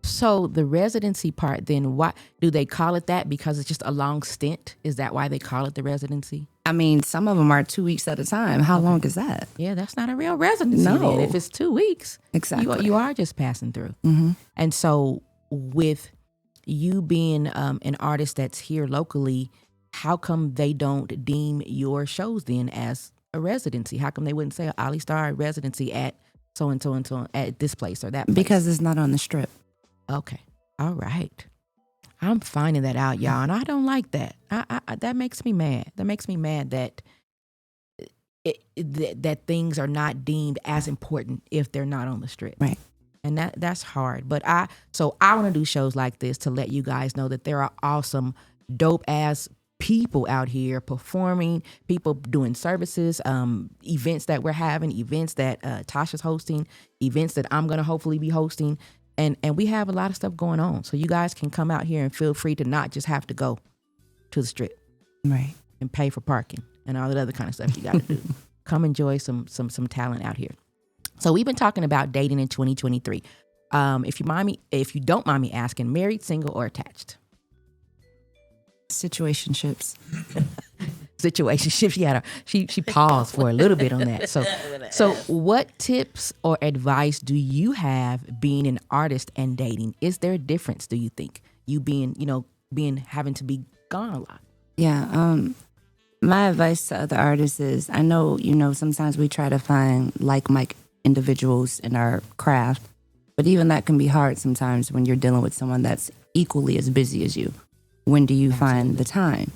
So the residency part, then why do they call it that? Because it's just a long stint? Is that why they call it the residency? I mean, some of them are 2 weeks at a time. How long is that? Yeah, that's not a real residency. No. Then. If it's 2 weeks, Exactly. you are just passing through. Mm-hmm. And so with you being an artist that's here locally, how come they don't deem your shows then as a residency? How come they wouldn't say Alli Starr residency at so-and-so and so at this place or that place? Because it's not on the strip. Okay. All right. I'm finding that out, y'all, and I don't like that. That makes me mad. That makes me mad that that things are not deemed as important if they're not on the strip. Right. And that's hard. But I want to do shows like this to let you guys know that there are awesome, dope ass people out here performing, people doing services, events that we're having, events that Tasha's hosting, events that I'm going to hopefully be hosting. And we have a lot of stuff going on. So you guys can come out here and feel free to not just have to go to the strip. Right. And pay for parking and all that other kind of stuff you got to do. Come enjoy some talent out here. So we've been talking about dating in 2023. If you don't mind me asking, married, single, or attached? Situationships. Situationship. She paused for a little bit on that. So what tips or advice do you have being an artist and dating? Is there a difference, do you think? You having to be gone a lot? Yeah. My advice to other artists is, I know, sometimes we try to find like-minded individuals in our craft, but even that can be hard sometimes when you're dealing with someone that's equally as busy as you. When do you find the time?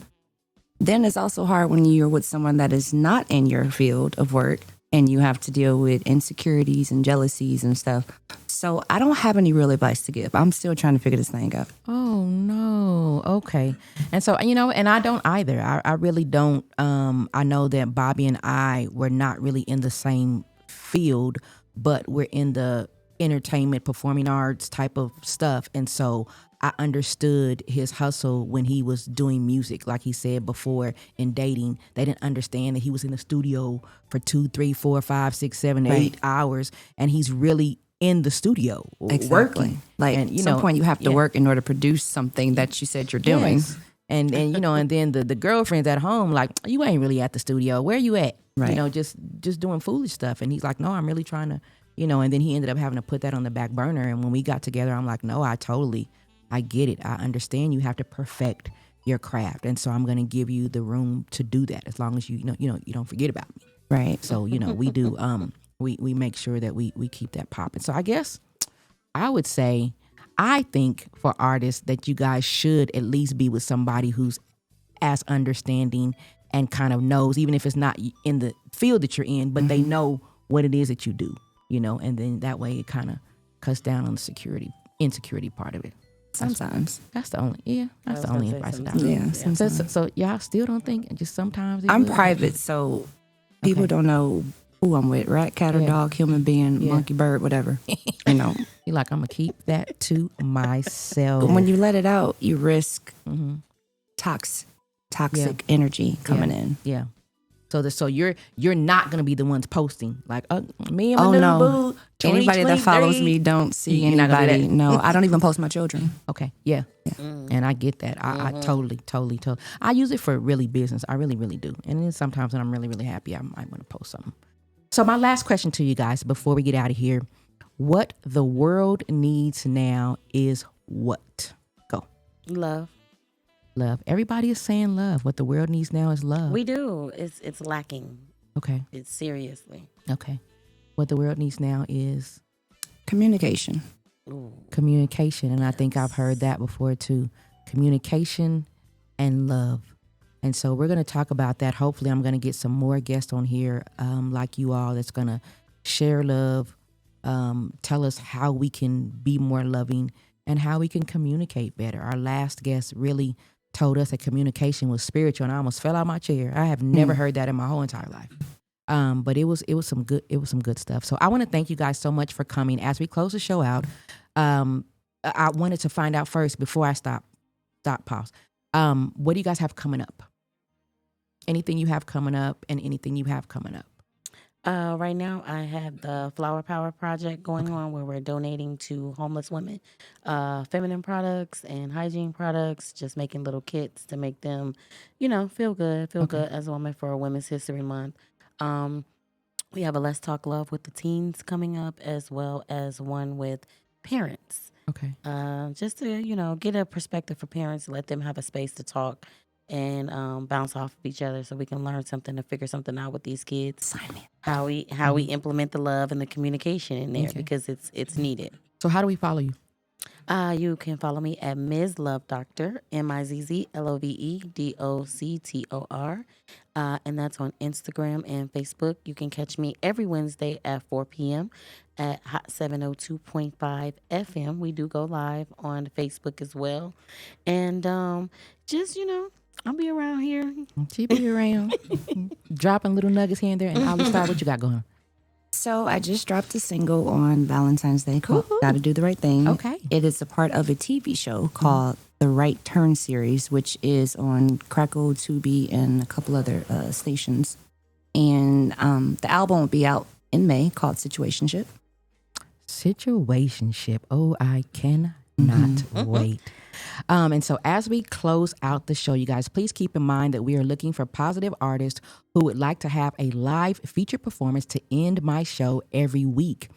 Then it's also hard when you're with someone that is not in your field of work and you have to deal with insecurities and jealousies and stuff. So I don't have any real advice to give. I'm still trying to figure this thing out. Oh, no. Okay. And so, and I don't either. I really don't. I know that Bobby and I were not really in the same field, but we're in the entertainment, performing arts type of stuff. And so I understood his hustle when he was doing music. Like he said before, in dating, they didn't understand that he was in the studio for 2, 3, 4, 5, 6, 7, 8 hours. And he's really in the studio working. Like, at some point you have to work in order to produce something that you said you're doing. Yes. And then the girlfriends at home, like, you ain't really at the studio. Where you at? Right. Just doing foolish stuff. And he's like, no, I'm really trying to, and then he ended up having to put that on the back burner. And when we got together, I'm like, no, I get it. I understand you have to perfect your craft. And so I'm going to give you the room to do that as long as you don't forget about me. Right. So, we do, we make sure that we keep that popping. So I guess I would say, I think for artists that you guys should at least be with somebody who's as understanding and kind of knows, even if it's not in the field that you're in, but they know what it is that you do, and then that way it kind of cuts down on the insecurity part of it. Sometimes. That's the only advice that I have. Yeah. So y'all still don't think, just sometimes I'm private, so people don't know who I'm with, rat, cat, or dog, human being, monkey, bird, whatever. You're like, I'm going to keep that to myself. When you let it out, you risk toxic energy coming in. Yeah. So you're not going to be the ones posting, like, me and my boo. Anybody that follows me don't see anybody. No, I don't even post my children. Okay. Yeah. And I get that. I totally. I use it for really business. I really, really do. And then sometimes when I'm really, really happy, I might want to post something. So my last question to you guys before we get out of here, what the world needs now is what? Go. Love. Everybody is saying love. What the world needs now is love. We do. It's lacking. Okay. It's seriously. Okay. What the world needs now is communication. Ooh. Communication. And I think I've heard that before too. Communication and love. And so we're going to talk about that. Hopefully I'm going to get some more guests on here like you all that's going to share love, tell us how we can be more loving and how we can communicate better. Our last guest really told us that communication was spiritual, and I almost fell out of my chair. I have never heard that in my whole entire life. But it was some good stuff. So I want to thank you guys so much for coming. As we close the show out, I wanted to find out first before I pause. What do you guys have coming up? Anything you have coming up and anything you have coming up? Right now, I have the Flower Power Project going on where we're donating to homeless women, feminine products and hygiene products, just making little kits to make them, feel good as a woman for Women's History Month. We have a Let's Talk Love with the teens coming up, as well as one with parents. Okay. Just to, get a perspective for parents, let them have a space to talk and bounce off of each other so we can learn something to figure something out with these kids. How we implement the love and the communication in there because it's needed. So how do we follow you? You can follow me at Ms. Love Doctor, MizzLovedoctor, and that's on Instagram and Facebook. You can catch me every Wednesday at 4 p.m. at Hot 702.5 FM. We do go live on Facebook as well. And just, I'll be around here. She be around, dropping little nuggets here and there. And Alli, Starr, what you got going? So I just dropped a single on Valentine's Day called Gotta Do the Right Thing. Okay. It is a part of a TV show called The Right Turn series, which is on Crackle, Tubi, and a couple other stations. And the album will be out in May called Situationship. Situationship. Oh, I cannot wait. And so as we close out the show, you guys, please keep in mind that we are looking for positive artists who would like to have a live feature performance to end my show every week.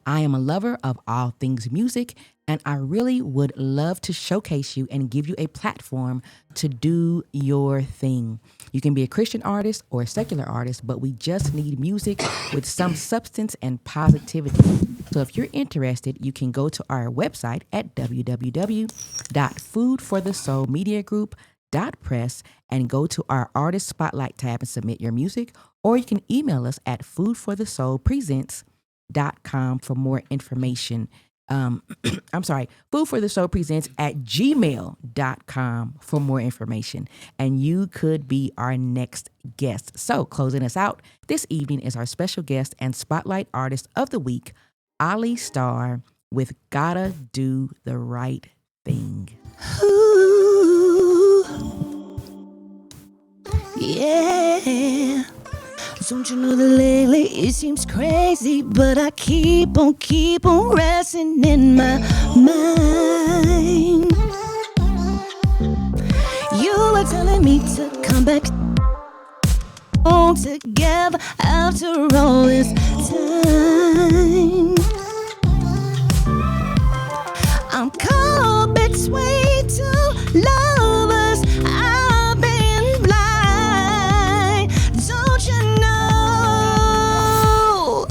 I am a lover of all things music, and I really would love to showcase you and give you a platform to do your thing. You can be a Christian artist or a secular artist, but we just need music with some substance and positivity. So if you're interested, you can go to our website at www.foodforthesoulmediagroup.press and go to our artist spotlight tab and submit your music, or you can email us at foodforthesoulpresents.com for more information. foodforthesoulpresents@gmail.com for more information. And you could be our next guest. So closing us out this evening is our special guest and spotlight artist of the week, Alli Starr, with Gotta Do the Right Thing. Ooh, yeah. Don't you know that lately it seems crazy, but I keep on resting in my mind. You were telling me to come back home together after all this time. I'm caught between two lovers. I've been blind. Don't you know?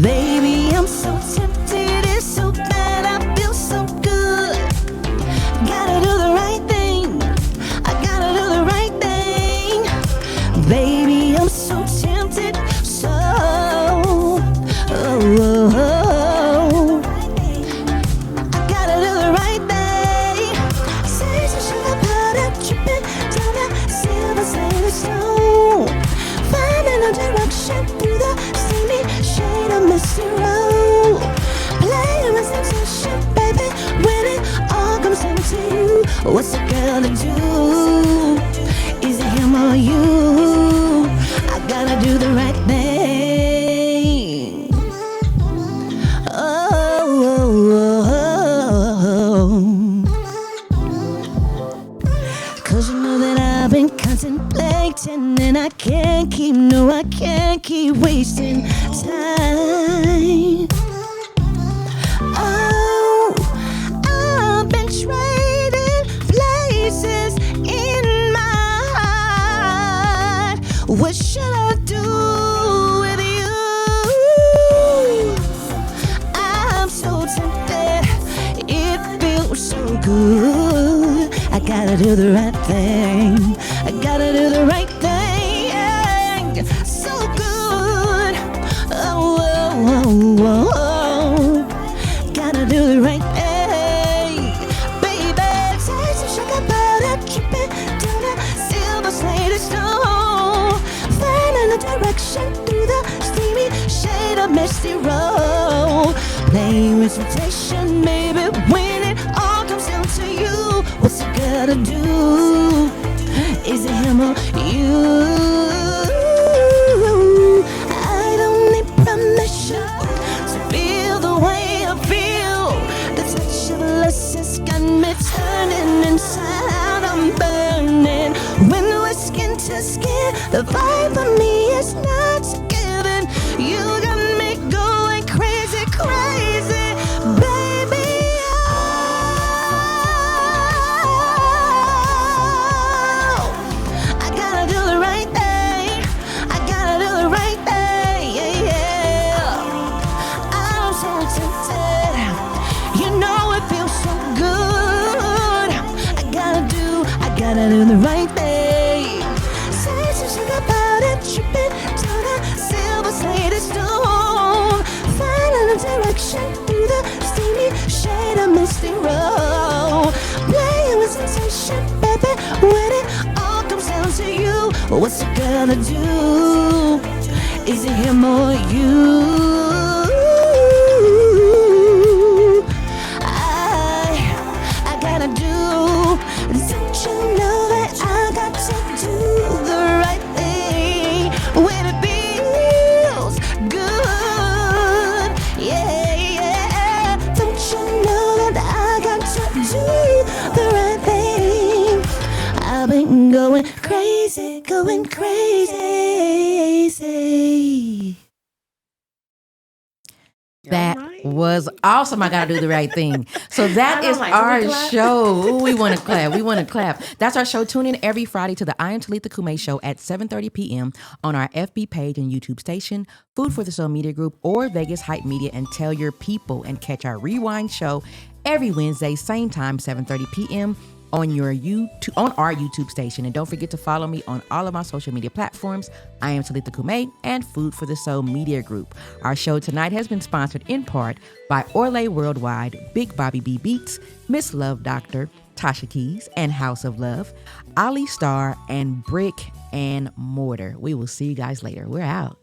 Baby, I'm so tempted. It's so bad. I feel so good. Gotta do the right thing. I gotta do the right thing. Baby, I'm so tempted. So, through the steamy shade of misty road. Playing with sensation, baby, when it all comes down to you. What's a girl to do? Is it him or you? I gotta do the right thing. Cause you know that I've been contemplating, and I can't keep wasting time. Oh, I've been trading places in my heart. What should I do with you? I'm so tempted. It feels so good. I gotta do the right thing. I gotta do the right thing. So good. Oh, gotta do the right thing. Baby, taste of sugar powder, dripping down the silver slated stone. Finding a direction through the steamy shade of misty road. Playing with temptation, maybe when it all comes down to you. What's it gotta do? Is it him or you? I don't need permission to feel the way I feel. The touch of lust has got me turning inside out. I'm burning. When we're skin to skin, the vibe for me is not given. You got me going crazy, crazy, baby. So gotta do the right thing. Say some sugar powder, tripping down a silver slated stone. Finding a direction through the steamy shade of misty road. Playing with sensation, baby, when it all comes down to you. What's it gonna do? Is it him or you? I gotta do. Don't you know that I got to do the right thing when it feels good? Yeah. Don't you know that I got to do the right thing? I've been going crazy, going crazy. That was awesome. I gotta do the right thing. So that is our show. Ooh, we want to clap. We want to clap. That's our show. Tune in every Friday to the I Am Talitha Kume show at 7:30 p.m. on our FB page and YouTube station, Food for the Soul Media Group, or Vegas Hype Media, and tell your people. And catch our rewind show every Wednesday, same time, 7:30 p.m. on our YouTube station. And don't forget to follow me on all of my social media platforms. I am Talitha Kume and Food for the Soul Media Group. Our show tonight has been sponsored in part by Orlay Worldwide, Big Bobby B Beats, Miss Love Doctor, Tasha Keyzz, and House of Love, Alli, Starr, and Brick and Mortar. We will see you guys later. We're out.